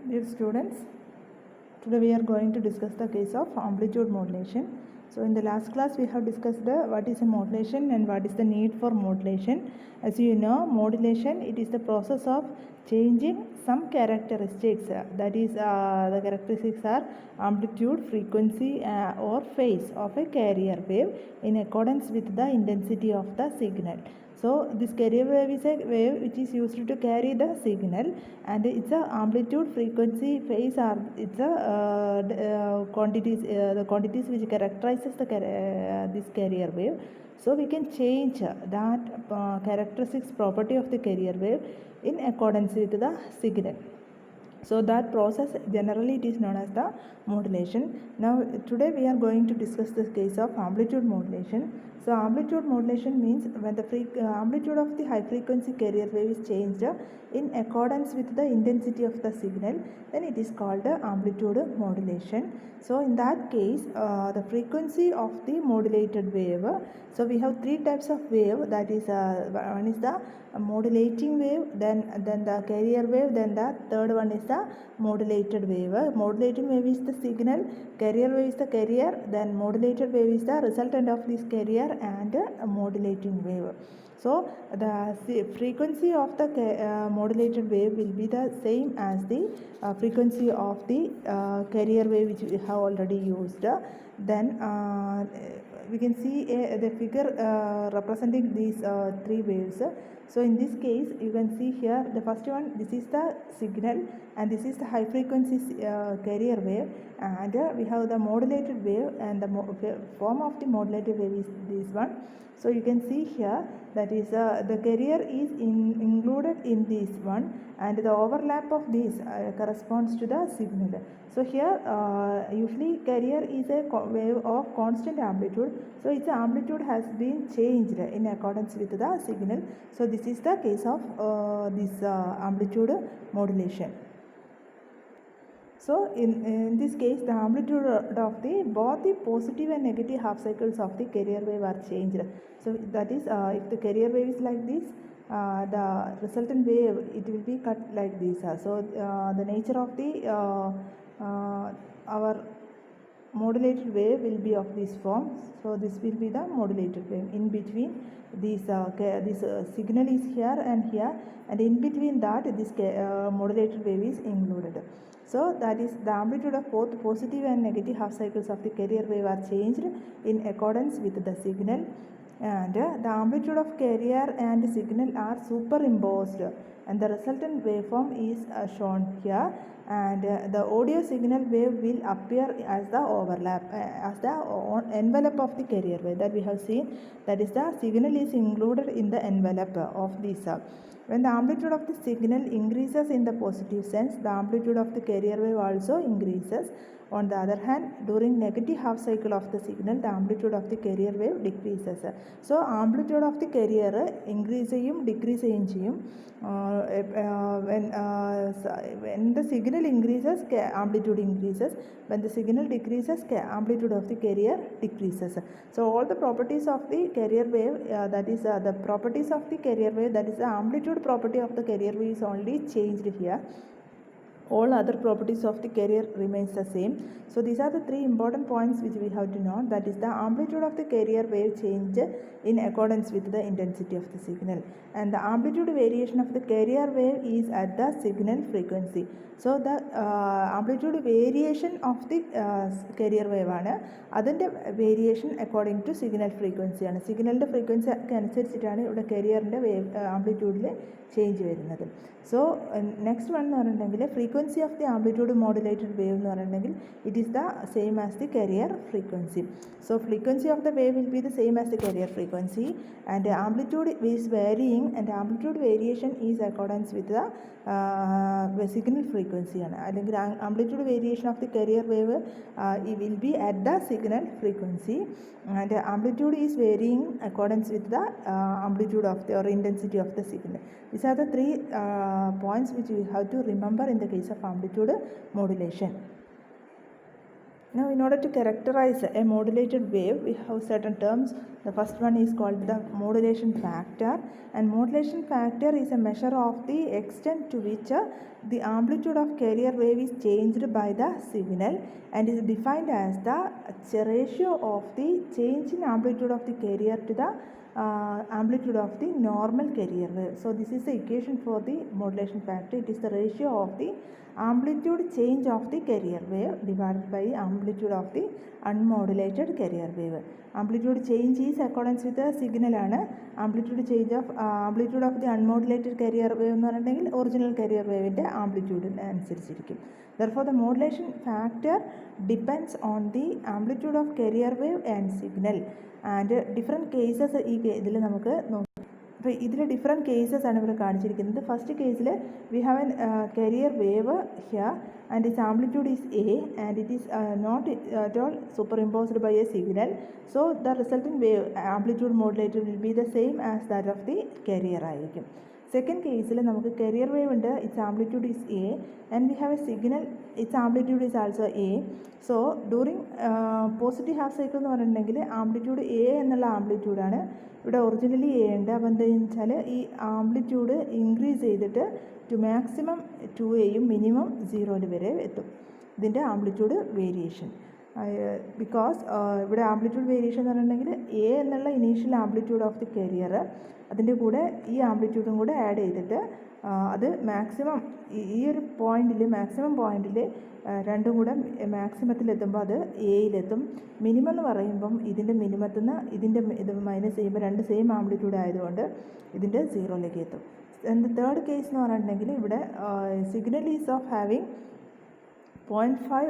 Dear students, today we are going to discuss the case of amplitude modulation. So in the last class we have discussed what is a modulation and what is the need for modulation. As you know, modulation, it is the process of changing some characteristics. That is, the characteristics are amplitude, frequency or phase of a carrier wave in accordance with the intensity of the signal. So this carrier wave is a wave which is used to carry the signal, and its a amplitude, frequency, phase are it's a quantities, the quantities which characterizes the this carrier wave. So we can change that characteristics property of the carrier wave in accordance with the signal. So that process, generally it is known as the modulation. Now today we are going to discuss the case of amplitude modulation. So amplitude modulation means when the amplitude of the high frequency carrier wave is changed in accordance with the intensity of the signal, then it is called amplitude modulation. So in that case, the frequency of the modulated wave, so we have three types of wave, that is one is the modulating wave, then the carrier wave, then the third one is the modulated wave. Modulating wave is the signal, carrier wave is the carrier, then modulated wave is the resultant of this carrier and modulating wave. So the frequency of the modulated wave will be the same as the frequency of the carrier wave which we have already used. Then we can see the figure representing these three waves. So in this case, you can see here the first one, this is the signal and this is the high frequency carrier wave, and we have the modulated wave, and the form of the modulated wave is this one. So you can see here, that is the carrier is included in this one, and the overlap of this corresponds to the signal. So here usually carrier is a wave of constant amplitude, so its amplitude has been changed in accordance with the signal. So this is the case of this amplitude modulation. So in this case, the amplitude of the both the positive and negative half cycles of the carrier wave are changed. So that is, if the carrier wave is like this, the resultant wave, it will be cut like this. So the nature of the our modulated wave will be of this form. So this will be the modulated wave. In between this signal is here and here, and in between that this modulated wave is included. So that is, the amplitude of both positive and negative half cycles of the carrier wave are changed in accordance with the signal, and the amplitude of carrier and signal are superimposed, and the resultant waveform is shown here, and the audio signal wave will appear as the overlap, as the envelope of the carrier wave that we have seen, that is, the signal is included in the envelope of this. When the amplitude of the signal increases in the positive sense, the amplitude of the carrier wave also increases. On the other hand, during negative half cycle of the signal, the amplitude of the carrier wave decreases. So amplitude of the carrier increasing decreasing cheyum. When the signal increases, amplitude increases. When the signal decreases, amplitude of the carrier decreases. So all the properties of the carrier wave, that is the properties of the carrier wave, that is the amplitude property of the carrier wave is only changed here. All other properties of the carrier remains the same. So these are the three important points which we have to know, that is the amplitude of the carrier wave change in accordance with the intensity of the signal, and the amplitude variation of the carrier wave is at the signal frequency. So the amplitude variation of the carrier wave ആണ് അതിൻ്റെ variation according to signal ഫ്രീക്വൻസിയാണ്. സിഗ്നലിൻ്റെ ഫ്രീക്വൻസിക്ക് അനുസരിച്ചിട്ടാണ് ഇവിടെ carrierൻ്റെ wave ആംപ്ലിറ്റ്യൂഡിൽ change വരുന്നത്. So next one എന്ന് പറഞ്ഞിട്ടുണ്ടെങ്കിൽ frequency of the amplitude modulated wave എന്ന് പറഞ്ഞിട്ടുണ്ടെങ്കിൽ it is the same as the carrier frequency. So frequency of the wave will be the same as the carrier frequency, and amplitude is varying, and amplitude variation is accordance with the signal frequency ആണ്. അല്ലെങ്കിൽ amplitude variation of the carrier wave it will be at the signal frequency, and amplitude is varying accordance with the amplitude of the or intensity of the signal. These are the three points which we have to remember in the case of amplitude modulation. Now, in order to characterize a modulated wave, we have certain terms. The first one is called the modulation factor, and modulation factor is a measure of the extent to which the amplitude of carrier wave is changed by the signal, and is defined as the ratio of the change in amplitude of the carrier to the amplitude of the normal carrier wave. So this is the equation for the modulation factor. It is the ratio of the amplitude change of the carrier wave divided by amplitude of the unmodulated carrier wave. Amplitude change is accordance with the signal ആണ്. Amplitude change of amplitude of the unmodulated carrier wave എന്ന് പറഞ്ഞിട്ടുണ്ടെങ്കിൽ original carrier waveൻ്റെ ആംപ്ലിറ്റ്യൂഡിന് അനുസരിച്ചിരിക്കും. Therefore, the modulation factor depends on the amplitude of carrier wave and signal. And different cases ഈ ഇതിൽ നമുക്ക് നോക്കാം. അപ്പോൾ ഇതിൽ ഡിഫറെൻറ്റ് കേസസ് ആണ് ഇവിടെ കാണിച്ചിരിക്കുന്നത്. ഫസ്റ്റ് കേസിൽ we have an carrier wave here and its amplitude is A and it is not at all superimposed by a signal. So the resulting wave amplitude modulated will be the same as that of the carrier ആയിരിക്കും. Second കേസിൽ നമുക്ക് carrier wave ഉണ്ട്, its amplitude is A and we have a signal, its amplitude is also A. So during positive half cycle എന്ന് പറഞ്ഞിട്ടുണ്ടെങ്കിൽ amplitude A എന്നുള്ള ആംപ്ലിറ്റ്യൂഡാണ്. ഇവിടെ originally A ഉണ്ട്. അപ്പോൾ എന്താണെന്ന് വെച്ചാൽ ഈ ആംപ്ലിറ്റ്യൂഡ് ഇൻക്രീസ് ചെയ്തിട്ട് ടു മാക്സിമം 2Aയും മിനിമം 0 വരെ എത്തും. ഇതിൻ്റെ ആംപ്ലിറ്റ്യൂഡ് വേരിയേഷൻ ബിക്കോസ് ഇവിടെ ആംപ്ലിറ്റ്യൂഡ് വേരിയേഷൻ എന്ന് പറഞ്ഞിട്ടുണ്ടെങ്കിൽ A എന്നുള്ള initial amplitude of the carrier അതിൻ്റെ കൂടെ ഈ ആംപ്ലിറ്റ്യൂഡും കൂടെ ആഡ് ചെയ്തിട്ട് അത് മാക്സിമം ഈ ഒരു പോയിന്റിൽ മാക്സിമം പോയിന്റിൽ രണ്ടും കൂടെ മാക്സിമത്തിലെത്തുമ്പോൾ അത് എയിലെത്തും. മിനിമം എന്ന് പറയുമ്പം ഇതിൻ്റെ മിനിമത്തിൽ നിന്ന് ഇതിൻ്റെ ഇത് മൈനസ് ചെയ്യുമ്പോൾ രണ്ട് സെയിം ആംപ്ലിറ്റ്യൂഡ് ആയതുകൊണ്ട് ഇതിൻ്റെ 0ലേക്ക് എത്തും. തേർഡ് കേസ് എന്ന് പറഞ്ഞിട്ടുണ്ടെങ്കിൽ ഇവിടെ signal is of having 0.5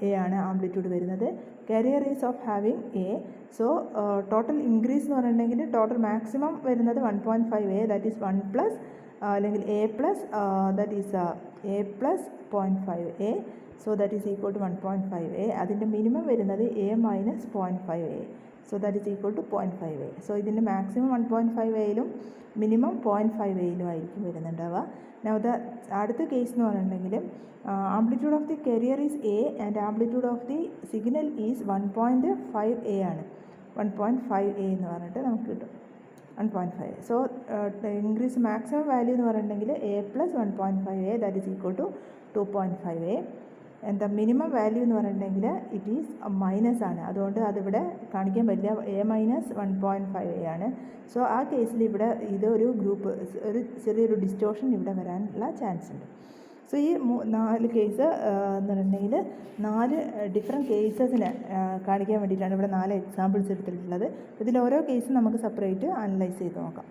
A ആണ് ആംപ്ലിറ്റ്യൂഡ് വരുന്നത്. carrier is of having A. So total increase എന്ന് പറഞ്ഞിട്ടുണ്ടെങ്കിൽ ടോട്ടൽ മാക്സിമം വരുന്നത് 1.5 A, ദാറ്റ് ഈസ് 1 പ്ലസ് അല്ലെങ്കിൽ A plus that is A plus 0.5 A. So that is equal to 1.5 A. അതിൻ്റെ minimum വരുന്നത് A minus 0.5 A. So that is equal to 0.5 A. So ഇതിൻ്റെ maximum 1.5 Aയിലും minimum 0.5 Aയിലും ആയിരിക്കും വരുന്നുണ്ടാവുക. Now അടുത്ത case എന്ന് പറഞ്ഞിട്ടുണ്ടെങ്കിൽ amplitude of the carrier is A and amplitude of the signal is 1.5 A ആണ്. 1.5 A എന്ന് പറഞ്ഞിട്ട് നമുക്ക് കിട്ടും 1.5. സോ ഇൻക്രീസ് മാക്സിമം വാല്യൂ എന്ന് പറഞ്ഞിട്ടുണ്ടെങ്കിൽ A plus 1.5 A that is equal to 2.5 A. എന്താ മിനിമം വാല്യൂ എന്ന് പറഞ്ഞിട്ടുണ്ടെങ്കിൽ ഇറ്റ് ഈസ് മൈനസ് ആണ്, അതുകൊണ്ട് അതിവിടെ കാണിക്കാൻ പറ്റില്ല. A മൈനസ് 1.5 A ആണ്. സോ ആ കേസിൽ ഇവിടെ ഇതൊരു ഗ്രൂപ്പ് ഒരു ചെറിയൊരു ഡിസ്റ്റോർഷൻ ഇവിടെ വരാനുള്ള ചാൻസ് ഉണ്ട്. സോ ഈ 4 കേസ് എന്ന് പറഞ്ഞിട്ടുണ്ടെങ്കിൽ 4 ഡിഫറെൻറ്റ് കേസസിനെ കാണിക്കാൻ വേണ്ടിയിട്ടാണ് ഇവിടെ 4 എക്സാമ്പിൾസ് എടുത്തിട്ടുള്ളത്. ഇതിൽ ഓരോ കേസും നമുക്ക് സെപ്പറേറ്റ് അനലൈസ് ചെയ്ത് നോക്കാം.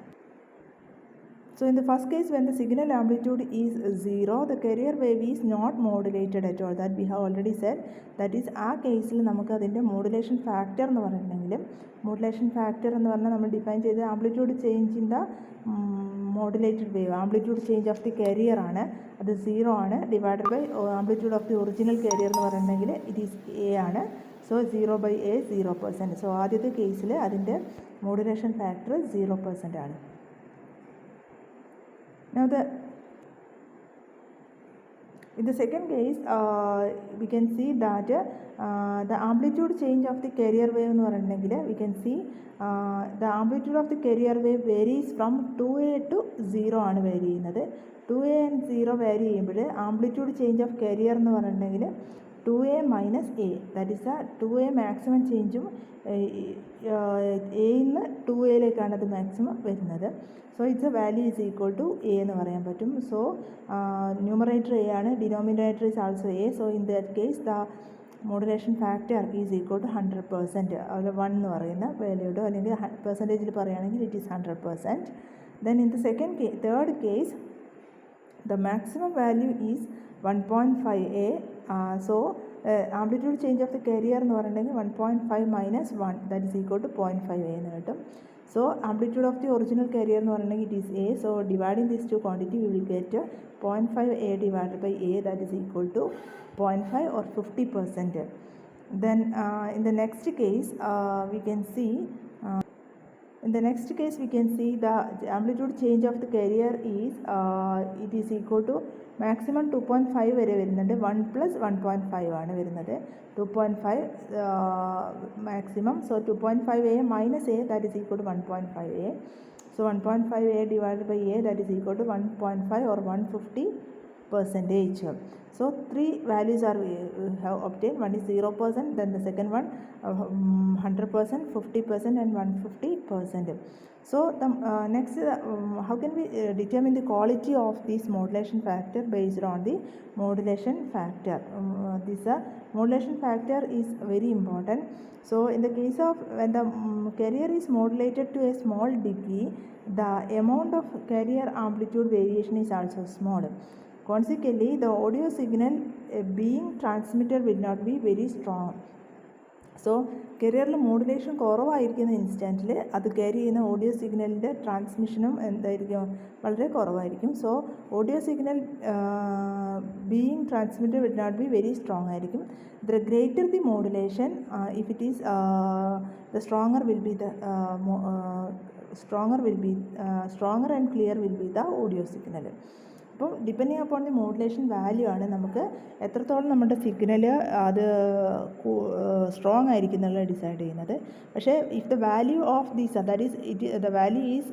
So in the first case, when the signal amplitude is 0, the carrier wave is not modulated at all. That we have already said. That is ആ കേസിൽ നമുക്ക് അതിൻ്റെ മോഡുലേഷൻ ഫാക്ടർ എന്ന് പറഞ്ഞിട്ടുണ്ടെങ്കിലും മോഡുലേഷൻ ഫാക്ടർ എന്ന് പറഞ്ഞാൽ നമ്മൾ ഡിഫൈൻ ചെയ്ത് amplitude change in the modulated wave amplitude change of the carrier ആണ്, അത് 0 ആണ്. Divided by amplitude of the original carrier എന്ന് പറഞ്ഞിട്ടുണ്ടെങ്കിൽ ഇറ്റ് ഈസ് A ആണ്. So 0/A 0%. സോ ആദ്യത്തെ കേസിൽ അതിൻ്റെ മോഡുലേഷൻ ഫാക്ടർ 0% ആണ്. Now in the second case we can see that the amplitude change of the carrier wave എന്ന് പറഞ്ഞിട്ടുണ്ടെങ്കിൽ we can see the amplitude of the carrier wave varies from 2A to 0 ആണ് vary ചെയ്യുന്നത്. 2A and 0 vary ചെയ്യുമ്പോൾ amplitude change of carrier എന്ന് പറഞ്ഞിട്ടുണ്ടെങ്കിൽ 2A minus A, that is 2A maximum ചേഞ്ചും Aയിൽ നിന്ന് 2Aയിലേക്കാണ് അത് മാക്സിമം വരുന്നത്. So it's value is equal to A എന്ന് പറയാൻ പറ്റും. സോ ന്യൂമറേറ്റർ A ആണ്, denominator is also A. So in that case the modulation factor is equal to 100%. അതിൽ 1 എന്ന് പറയുന്ന വാല്യൂഡോ അല്ലെങ്കിൽ പെർസെൻറ്റേജിൽ പറയുകയാണെങ്കിൽ it is 100%. Then in the third case the maximum value is 1.5 A. So amplitude change of the carrier എന്ന് പറഞ്ഞിട്ടുണ്ടെങ്കിൽ 1.5 minus 1 that is equal to 0.5 A എന്ന് കിട്ടും. So amplitude of the original carrier എന്ന് പറഞ്ഞിട്ടുണ്ടെങ്കിൽ it is A. So dividing these two quantity we will get 0.5 A divided by A, that is equal to 0.5 or 50%. Then in the next case we can see In the next case, we can see the amplitude change of the carrier is it is equal to maximum 2.5 വരെ വരുന്നുണ്ട്. 1 plus 1.5 ആണ് വരുന്നത്. 2.5 maximum. So 2.5a minus a, that is equal to 1.5a. So 1.5a divided by a, that is equal to 1.5 or 150%. So three values are we have obtained. One is 0%, then the second one 100%, 50% and 150%. So the next how can we determine the quality of this modulation factor based on the modulation factor? This modulation factor is very important. So in the case of when the carrier is modulated to a small degree, the amount of carrier amplitude variation is also small. Consequently, the audio signal being transmitted will not be very strong. So കെരിയറിൽ modulation കുറവായിരിക്കുന്ന ഇൻസ്റ്റൻറ്റിൽ അത് carry ചെയ്യുന്ന audio സിഗ്നലിൻ്റെ ട്രാൻസ്മിഷനും എന്തായിരിക്കും, വളരെ കുറവായിരിക്കും. So audio signal being transmitted will not be very strong ആയിരിക്കും. The greater the modulation, if it is the stronger and clear will be the audio signal. അപ്പോൾ depending upon the modulation value ആണ് നമുക്ക് എത്രത്തോളം നമ്മുടെ signal അത് strong ആയിരിക്കും എന്നുള്ളത് decide ചെയ്യുന്നത്. പക്ഷേ if the value of these, that is the value is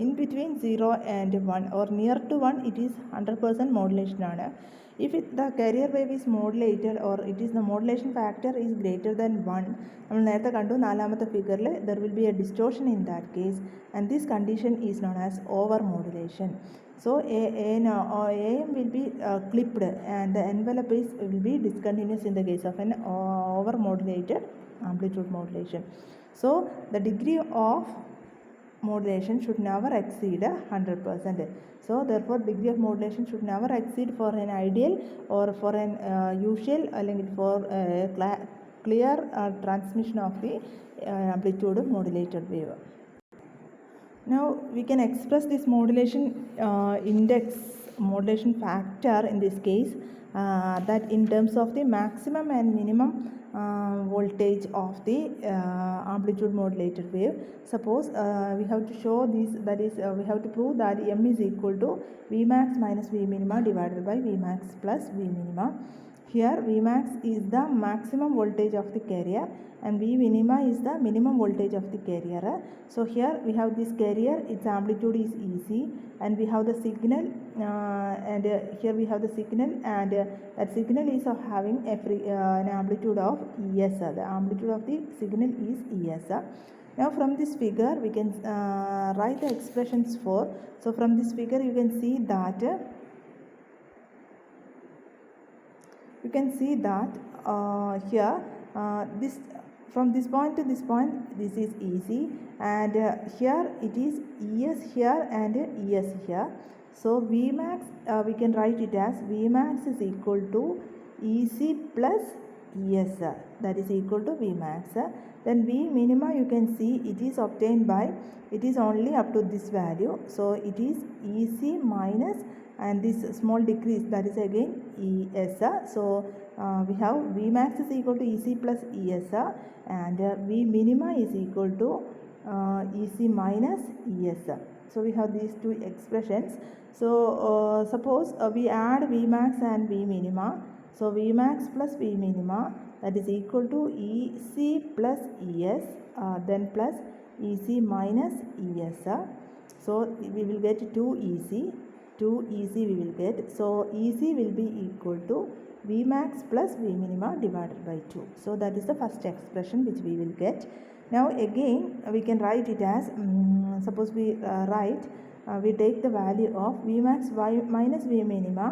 in between 0 and 1 or near to 1, it is 100% modulation ആണ്. If the carrier wave is modulated or it is the modulation factor is greater than 1, നമ്മൾ നേരത്തെ കണ്ടു നാലാമത്തെ ഫിഗറിൽ, there will be a distortion in that case, and this condition is known as over modulation. So AM will be clipped and the envelope will be discontinuous in the case of an over modulated amplitude modulation. So the degree of modulation should never exceed 100%. So therefore degree of modulation should never exceed for an ideal or for an usual അല്ലെങ്കിൽ for clear transmission of the amplitude modulated wave. Now we can express this modulation index, modulation factor in this case, that in terms of the maximum and minimum voltage of the amplitude modulated wave. Suppose we have to show this, that is we have to prove that M is equal to Vmax minus Vminima divided by Vmax plus Vminima. Here Vmax is the maximum voltage of the carrier and Vminima is the minimum voltage of the carrier. So here we have this carrier, its amplitude is EC, and we have the signal and here we have the signal, and that signal is of having an amplitude of ES. The amplitude of the signal is ES. Now from this figure we can write the expressions for. So from this figure you can see that here this from this point to this point, this is EC, and here it is ES here and ES here. So Vmax we can write it as Vmax is equal to EC plus ES, that is equal to Vmax. Then Vminima you can see it is obtained by, it is only up to this value, so it is EC minus and this small decrease, that is again ES. So we have Vmax is equal to EC plus ES and Vminima is equal to EC minus ES. So we have these two expressions. So suppose we add Vmax and Vminima. So Vmax plus Vminima, that is equal to EC plus ES then plus EC minus ES. So we will get 2EC we will get. So EC will be equal to Vmax plus Vminima divided by 2. So that is the first expression which we will get. Now again we can write it as suppose we we take the value of Vmax minus Vminima.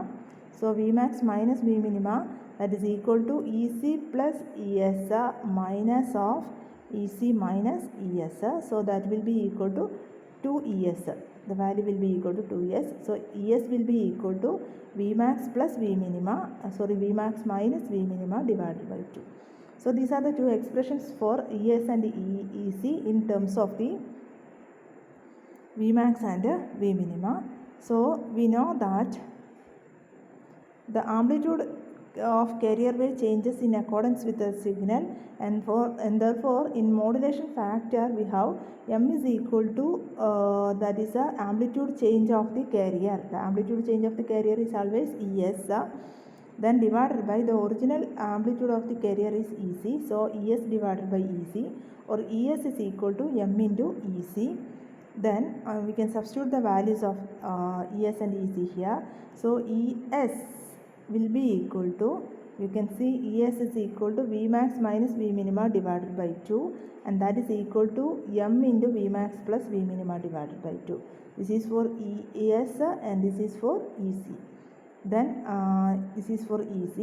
So Vmax minus Vminima, that is equal to EC plus ES minus of EC minus ES. So that will be equal to 2ES. The value will be equal to 2ES. So ES will be equal to Vmax plus Vminima, Vmax minus Vminima divided by 2. So these are the two expressions for ES and EC in terms of the Vmax and Vminima. So we know that the amplitude of carrier wave changes in accordance with the signal, and therefore in modulation factor we have m is equal to that is the amplitude change of the carrier. The amplitude change of the carrier is always es, then divided by the original amplitude of the carrier is ec, so es divided by ec, or es is equal to m into ec. Then we can substitute the values of es and ec here. So es will be equal to, you can see es is equal to Vmax minus Vminima divided by 2, and that is equal to m into Vmax plus Vminima divided by 2. This is for es and this is for ec. Then this is for ec.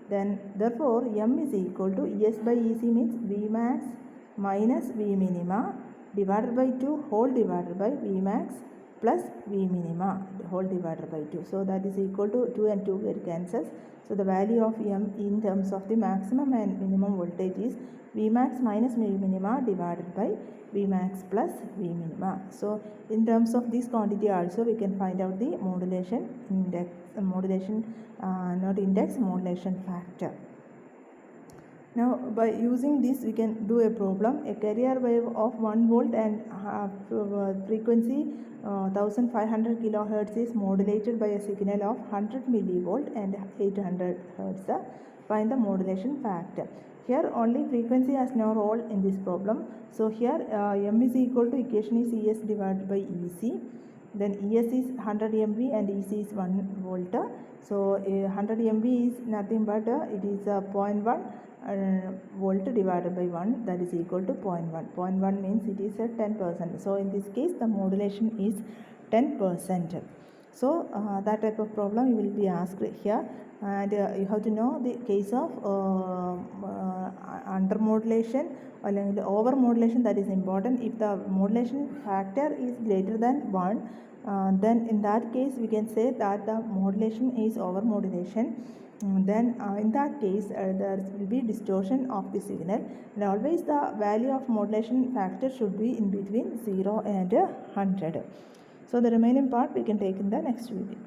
Then therefore m is equal to es by ec means Vmax minus Vminima divided by 2 whole divided by Vmax plus Vminima whole divided by 2. So that is equal to 2 and 2 get cancels. So the value of m in terms of the maximum and minimum voltage is Vmax minus Vminima divided by Vmax plus Vminima. So in terms of this quantity also we can find out the modulation index, modulation factor. Now by using this we can do a problem. A carrier wave of 1 volt and frequency 1500 kilohertz is modulated by a signal of 100 millivolt and 800 hertz. Find the modulation factor. Here only frequency has no role in this problem. So here m is equal to, equation is es divided by ec. Then es is 100 mV and ec is 1 volt. So 100 mV is nothing but it is 0.1 volt divided by 1, that is equal to 0.1. 0.1 means it is at 10%. So in this case the modulation is 10%. So that type of problem you will be asked here, and you have to know the case of under modulation or over modulation, that is important. If the modulation factor is greater than 1, then in that case we can say that the modulation is over modulation. Then in that case there will be distortion of the signal, and always the value of modulation factor should be in between 0 and 100. So the remaining part we can take in the next video.